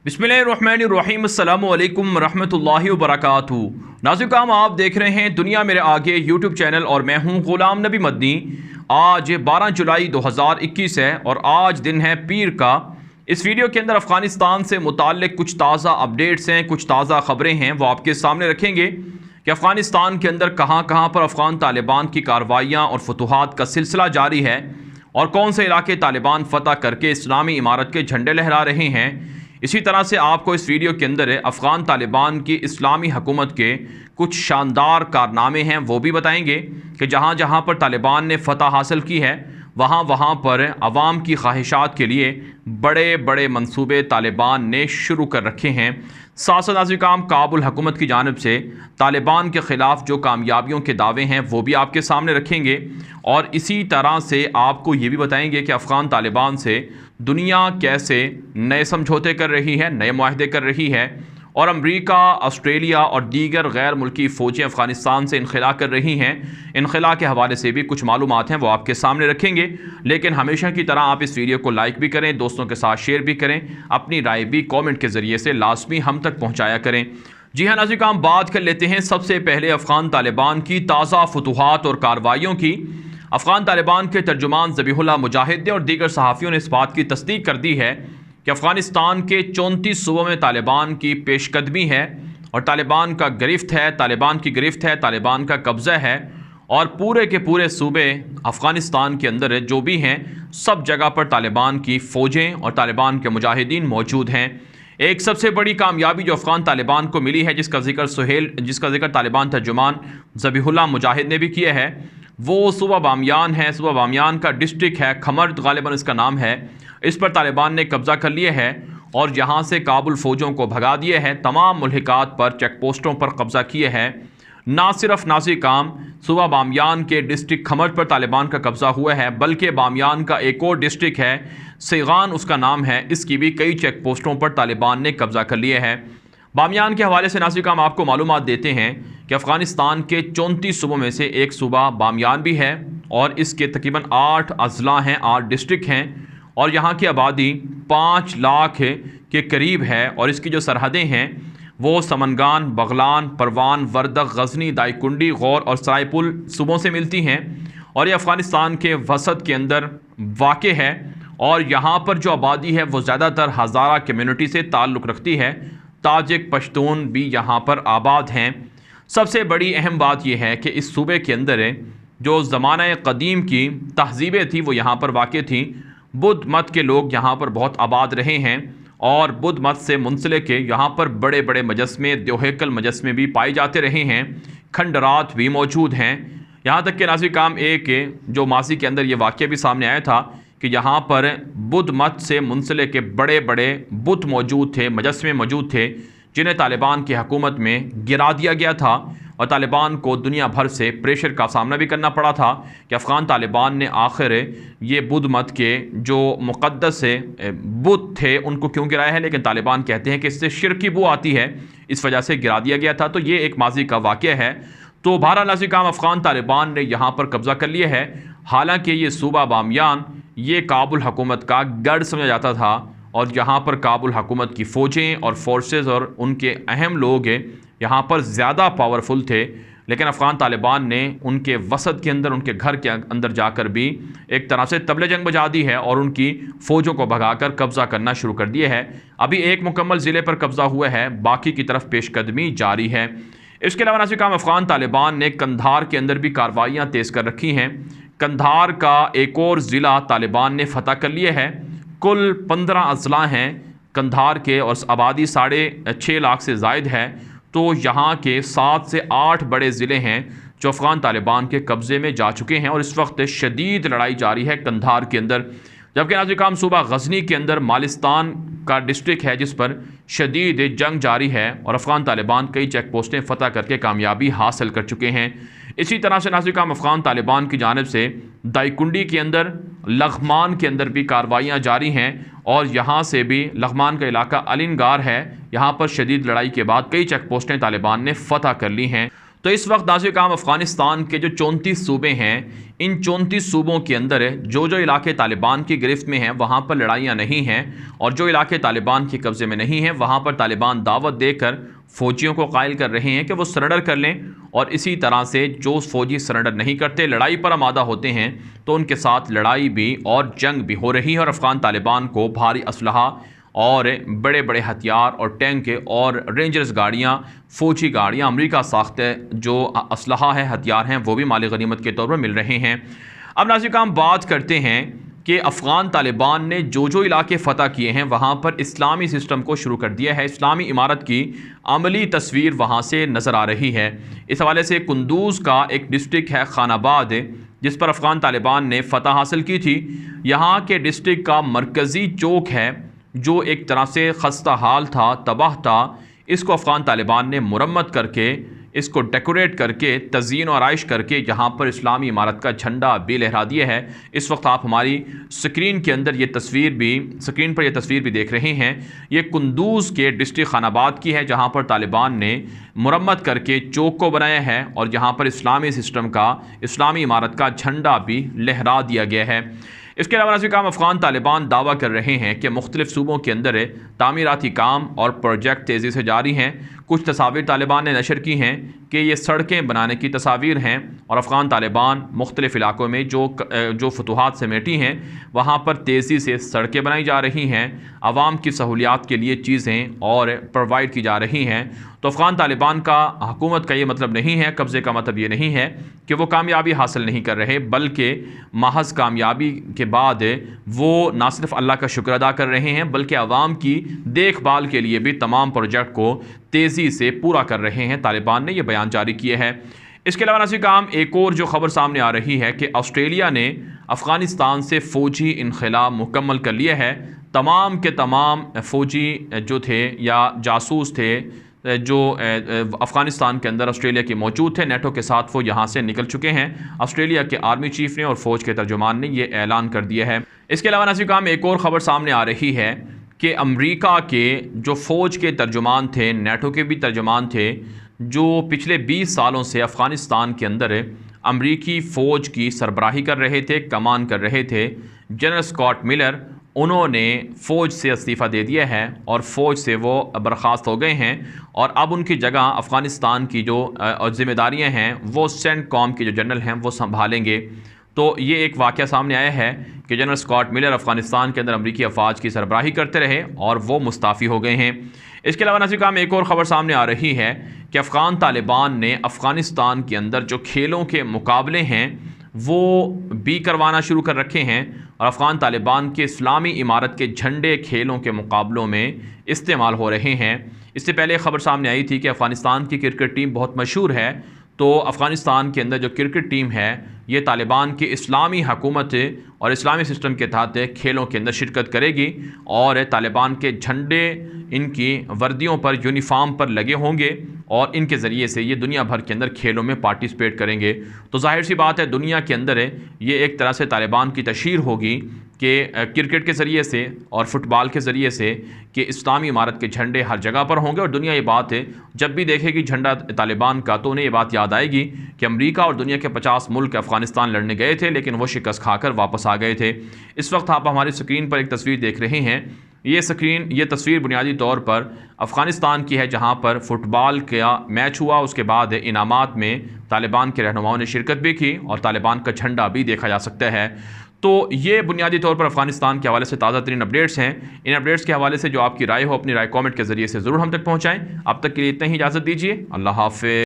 बिस्मिल्लाहिर्रहमानिर्रहीम अस्सलामु अलैकुम रहमतुल्लाहि व बरकातुहू। नाज़रीन, आप देख रहे हैं दुनिया मेरे आगे यूट्यूब चैनल और मैं हूं ग़ुलाम नबी मदनी। आज 12 जुलाई 2021 है और आज दिन है पीर का। इस वीडियो के अंदर अफ़गानिस्तान से मुताल्लिक़ कुछ ताज़ा अपडेट्स हैं, कुछ ताज़ा ख़बरें हैं, वो आपके सामने रखेंगे कि अफ़गानिस्तान के अंदर कहाँ कहाँ पर अफ़गान तालिबान की कार्रवाइयाँ और फतूहात का सिलसिला जारी है और कौन से इलाके तालिबान फ़तह करके इस्लामी इमारत के झंडे लहरा रहे हैं। इसी तरह से आपको इस वीडियो के अंदर अफ़गान तालिबान की इस्लामी हुकूमत के कुछ शानदार कारनामे हैं वो भी बताएंगे कि जहाँ जहाँ पर तालिबान ने फ़तह हासिल की है वहाँ पर अवाम की ख्वाहिशात के लिए बड़े बड़े मंसूबे तालिबान ने शुरू कर रखे हैं। साथ नाज़रीन, काबुल हुकूमत की जानिब से तालिबान के ख़िलाफ़ जो कामयाबियों के दावे हैं वो भी आपके सामने रखेंगे और इसी तरह से आपको ये भी बताएंगे कि अफ़गान तालिबान से दुनिया कैसे नए समझौते कर रही है, नए मुआहदे कर रही है और अमरीका, ऑस्ट्रेलिया और दीगर गैर मुल्की फ़ौजें अफ़गानिस्तान से इनखला कर रही हैं। इनखला के हवाले से भी कुछ मालूमात हैं वो आपके सामने रखेंगे। लेकिन हमेशा की तरह आप इस वीडियो को लाइक भी करें, दोस्तों के साथ शेयर भी करें, अपनी राय भी कमेंट के ज़रिए से लाजमी हम तक पहुँचाया करें। जी हाँ नाज़रीन, बात कर लेते हैं सबसे पहले अफ़गान तालिबान की ताज़ा फतूहात और कार्रवाइयों की। अफ़गान तालिबान के तर्जुमान ज़बीहुल्लाह मुजाहिद और दीगर सहाफ़ियों ने इस बात की तस्दीक कर दी है कि अफ़गानिस्तान के 34 सूबों में तालिबान की पेशकदमी है और तालिबान का गिरफ्त है, तालिबान की गिरफ्त है, तालिबान का कब्ज़ा है और पूरे के पूरे सूबे अफ़गानिस्तान के अंदर जो भी हैं सब जगह पर तालिबान की फ़ौजें और तालिबान के मुजाहिदीन मौजूद हैं। एक सबसे बड़ी कामयाबी जो अफ़गान तालिबान को मिली है, जिसका ज़िक्र तालिबान तर्जुमान ज़बीहुल्लाह मुजाहिद ने भी किया है, वो सूबा बामियान है। सूबा बामियान का डिस्ट्रिक्ट है खमर्द, गालिबन इसका नाम है। इस पर तालिबान ने कब्ज़ा कर लिया है और यहाँ से काबुल फ़ौजों को भगा दिया है। तमाम मुल्हिकात पर, चेक पोस्टों पर कब्ज़ा किए है। ना सिर्फ नाज़ी काम सूबा बामियान के डिस्ट्रिक्ट खमर्द पर तालिबान का कब्ज़ा हुआ है, बल्कि बामियान का एक और डिस्ट्रिक्ट है, सेगान उसका नाम है, इसकी भी कई चेक पोस्टों पर तालिबान ने कब्ज़ा कर लिया है। बामियान के हवाले से नाज़रीन हम आपको मालूमात देते हैं कि अफ़गानिस्तान के 34 सूबों में से एक सूबा बामियान भी है और इसके तकरीबन 8 अज़ला हैं, 8 डिस्ट्रिक्ट हैं और यहाँ की आबादी 5 लाख के करीब है और इसकी जो सरहदें हैं वो समनगान, बगलान, परवान, वर्दक, गजनी, दायकुंडी, गौर और सरायपुल सूबों से मिलती हैं और ये अफ़गानिस्तान के वसत के अंदर वाक़ है और यहाँ पर जो आबादी है वो ज़्यादातर हज़ारा कम्यूनिटी से ताल्लुक़ रखती है। ताजिक, पश्तून भी यहाँ पर आबाद हैं। सबसे बड़ी अहम बात यह है कि इस सूबे के अंदर जो ज़माना कदीम की तहज़ीबें थी वो यहाँ पर वाक़ थी। बुद्ध मत के लोग यहाँ पर बहुत आबाद रहे हैं और बुद्ध मत से मुंसलिक यहाँ पर बड़े बड़े मजस्मे, द्योहेकल मजस्मे भी पाए जाते रहे हैं। खंडरात भी मौजूद हैं। यहाँ तक कि नाज़रीन काम एक जो माजी के अंदर ये वाक़या भी सामने आया था कि यहाँ पर बुद्ध मत से मुंसलिक के बड़े बड़े बुत मौजूद थे, मजस्मे मौजूद थे, जिन्हें तालिबान की हुकूमत में गिरा दिया गया था और तालिबान को दुनिया भर से प्रेशर का सामना भी करना पड़ा था कि अफ़गान तालिबान ने आखिर ये बुद्ध मत के जो मुक़द्दस बुत थे उनको क्यों गिराया है। लेकिन तालिबान कहते हैं कि इससे शिर्क की बू आती है, इस वजह से गिरा दिया गया था। तो ये एक माजी का वाक़या है। तो बहरहाल नाज़रीन काम अफ़गान तालिबान ने यहाँ पर कब्ज़ा कर लिया है। हालांकि ये सूबा बामियान ये काबुल हुकूमत का गढ़ समझा जाता था और यहाँ पर काबुल हुकूमत की फ़ौजें और फोर्सेस और उनके अहम लोग यहाँ पर ज़्यादा पावरफुल थे। लेकिन अफ़गान तालिबान ने उनके वसत के अंदर, उनके घर के अंदर जाकर भी एक तरह से तबले जंग बजा दी है और उनकी फ़ौजों को भगाकर कब्ज़ा करना शुरू कर दिया है। अभी एक मुकम्मल ज़िले पर कब्ज़ा हुआ है, बाकी की तरफ पेशकदमी जारी है। इसके अलावा नाज़रीन काम अफ़गान तालिबान ने कंधार के अंदर भी कार्रवाइयाँ तेज़ कर रखी हैं। कंधार का एक और ज़िला तालिबान ने फ़तह कर लिया है। कुल 15 अज़ला हैं कंधार के और आबादी 6.5 लाख से ज़ायद है। तो यहाँ के 7 से 8 बड़े ज़िले हैं जो अफ़गान तालिबान के कब्ज़े में जा चुके हैं और इस वक्त शदीद लड़ाई जारी है कंधार के अंदर। जबकि नाज़रीन काम सूबा गजनी के अंदर मालिस्तान का डिस्ट्रिक्ट है जिस पर शदीद जंग जारी है और अफ़गान तालिबान कई चेक पोस्टें फ़तह करके कामयाबी हासिल कर चुके हैं। इसी तरह से नाज़रीन काम अफ़गान तालिबान की जानिब से दायकुंडी के अंदर, लग़मान के अंदर भी कार्रवाइयाँ जारी हैं और यहाँ से भी लग़मान का इलाका अलिनगार है, यहाँ पर शदीद लड़ाई के बाद कई चेक पोस्टें तालिबान ने फ़तह कर ली हैं। तो इस वक्त नाज़िर-ए-किराम अफ़गानिस्तान के जो 34 सूबे हैं, इन 34 सूबों के अंदर जो जो इलाके तालिबान की गिरफ्त में हैं वहाँ पर लड़ाइयाँ नहीं हैं, और जो इलाके तालिबान के कब्ज़े में नहीं हैं वहाँ पर तालिबान दावत देकर फ़ौजियों को कायल कर रहे हैं कि वो सरेंडर कर लें। और इसी तरह से जो फ़ौजी सरेंडर नहीं करते, लड़ाई पर आमादा होते हैं, तो उनके साथ लड़ाई भी और जंग भी हो रही है। और अफ़गान तालिबान को भारी असलहा और बड़े बड़े हथियार और टैंक और रेंजर्स गाड़ियाँ, फ़ौजी गाड़ियाँ, अमेरिका साख्ते जो असलहा है, हथियार हैं, वो भी माली गनीमत के तौर पर मिल रहे हैं। अब नाज़िर-ए-किराम बात करते हैं कि अफ़गान तालिबान ने जो जो इलाके फ़तह किए हैं वहाँ पर इस्लामी सिस्टम को शुरू कर दिया है। इस्लामी इमारत की अमली तस्वीर वहाँ से नज़र आ रही है। इस हवाले से कुंदूज़ का एक डिस्ट्रिक्ट है खानाबाद, जिस पर अफ़गान तालिबान ने फ़तह हासिल की थी। यहाँ के डिस्ट्रिक्ट का मरकज़ी चौक है जो एक तरह से खस्ता हाल था, तबाह था, इसको अफ़गान तालिबान ने मुरम्मत करके, इसको डेकोरेट करके, तज़यीन और आराइश करके यहाँ पर इस्लामी इमारत का झंडा भी लहरा दिया है। इस वक्त आप हमारी स्क्रीन के अंदर ये तस्वीर भी देख रहे हैं। ये कुंदूज़ के डिस्ट्रिक्ट खानाबाद की है, जहाँ पर तालिबान ने मुरम्मत करके चौक को बनाया है और यहाँ पर इस्लामी सिस्टम का, इस्लामी इमारत का झंडा भी लहरा दिया गया है। इसके अलावा नाज़िर-ए-किराम अफ़गान तालिबान दावा कर रहे हैं कि मुख्तलिफ़ सूबों के अंदर तामीराती काम और प्रोजेक्ट तेज़ी से जारी हैं। कुछ तस्वीर तालिबान ने नशर की हैं कि ये सड़कें बनाने की तस्वीर हैं, और अफ़गान तालिबान मुख्तलिफ़ इलाकों में जो फतूहात समेटी हैं वहाँ पर तेज़ी से सड़कें बनाई जा रही हैं, आवाम की सहूलियात के लिए चीज़ें और प्रोवाइड की जा रही हैं। तो अफ़गान तालिबान का हुकूमत का ये मतलब नहीं है, कब्ज़े का मतलब ये नहीं है कि वो कामयाबी हासिल नहीं कर रहे, बल्कि महज कामयाबी के बाद वो ना सिर्फ अल्लाह का शुक्र अदा कर रहे हैं, बल्कि आवाम की देखभाल के लिए भी तमाम प्रोजेक्ट को तेज़ी से पूरा कर रहे हैं। तालिबान ने यह बयान जारी किया है। इसके अलावा नाज़िर-ए-किराम एक और जो ख़बर सामने आ रही है कि ऑस्ट्रेलिया ने अफ़गानिस्तान से फ़ौजी इनख़ला मुकम्मल कर लिया है। तमाम के तमाम फ़ौजी जो थे या जासूस थे जो अफ़गानिस्तान के अंदर ऑस्ट्रेलिया के मौजूद थे, नेटो के साथ वो यहाँ से निकल चुके हैं। ऑस्ट्रेलिया के आर्मी चीफ़ ने और फ़ौज के तर्जुमान ने यह ऐलान कर दिया है। इसके अलावा नाज़िर-ए-किराम एक और ख़बर सामने आ रही है कि अमेरिका के जो फ़ौज के तर्जुमान थे, नेटो के भी तर्जुमान थे, जो पिछले 20 सालों से अफ़गानिस्तान के अंदर अमरीकी फ़ौज की सरबराही कर रहे थे, कमान कर रहे थे, जनरल स्कॉट मिलर, उन्होंने फ़ौज से इस्तीफ़ा दे दिया है और फ़ौज से वो बर्खास्त हो गए हैं, और अब उनकी जगह अफ़गानिस्तान की जो ज़िम्मेदारियाँ हैं वो सेंटकॉम के जो जनरल हैं वो संभालेंगे। तो ये एक वाक़या सामने आया है कि जनरल स्कॉट मिलर अफ़गानिस्तान के अंदर अमरीकी अफ़वाज की सरबराही करते रहे और वो मुस्ताफ़ी हो गए हैं। इसके अलावा नाज़िर-ए-किराम एक और ख़बर सामने आ रही है कि अफ़गान तालिबान ने अफ़गानिस्तान के अंदर जो खेलों के मुकाबले हैं वो भी करवाना शुरू कर रखे हैं, और अफ़गान तालिबान के इस्लामी इमारत के झंडे खेलों के मुकाबलों में इस्तेमाल हो रहे हैं। इससे पहले ख़बर सामने आई थी कि अफ़गानिस्तान की क्रिकेट टीम बहुत मशहूर है, तो अफ़गानिस्तान के अंदर जो क्रिकेट टीम है ये तालिबान की इस्लामी हुकूमत और इस्लामी सिस्टम के तहत खेलों के अंदर शिरकत करेगी, और तालिबान के झंडे इनकी वर्दियों पर, यूनिफॉर्म पर लगे होंगे, और इनके ज़रिए से ये दुनिया भर के अंदर खेलों में पार्टिसिपेट करेंगे। तो जाहिर सी बात है दुनिया के अंदर ये एक तरह से तालिबान की तशहीर होगी कि क्रिकेट के ज़रिए से और फ़ुटबॉल के ज़रिए से कि इस्लामी इमारत के झंडे हर जगह पर होंगे, और दुनिया ये बात है जब भी देखेगी झंडा तालिबान का तो उन्हें ये बात याद आएगी कि अमेरिका और दुनिया के 50 मुल्क अफ़गानिस्तान लड़ने गए थे, लेकिन वो शिकस्त खाकर वापस आ गए थे। इस वक्त आप हमारी स्क्रीन पर एक तस्वीर देख रहे हैं। ये तस्वीर बुनियादी तौर पर अफ़गानिस्तान की है, जहाँ पर फ़ुटबॉल का मैच हुआ, उसके बाद इनामात में तालिबान के रहनुमाओं ने शिरकत भी की और तालिबान का झंडा भी देखा जा सकता है। तो ये बुनियादी तौर पर अफ़गानिस्तान के हवाले से ताज़ा तरीन अपडेट्स हैं। इन अपडेट्स के हवाले से जो आपकी राय हो, अपनी राय कमेंट के ज़रिए से ज़रूर हम तक पहुँचाएँ। अब तक के लिए इतना ही, इजाज़त दीजिए। अल्लाह हाफ़िज़।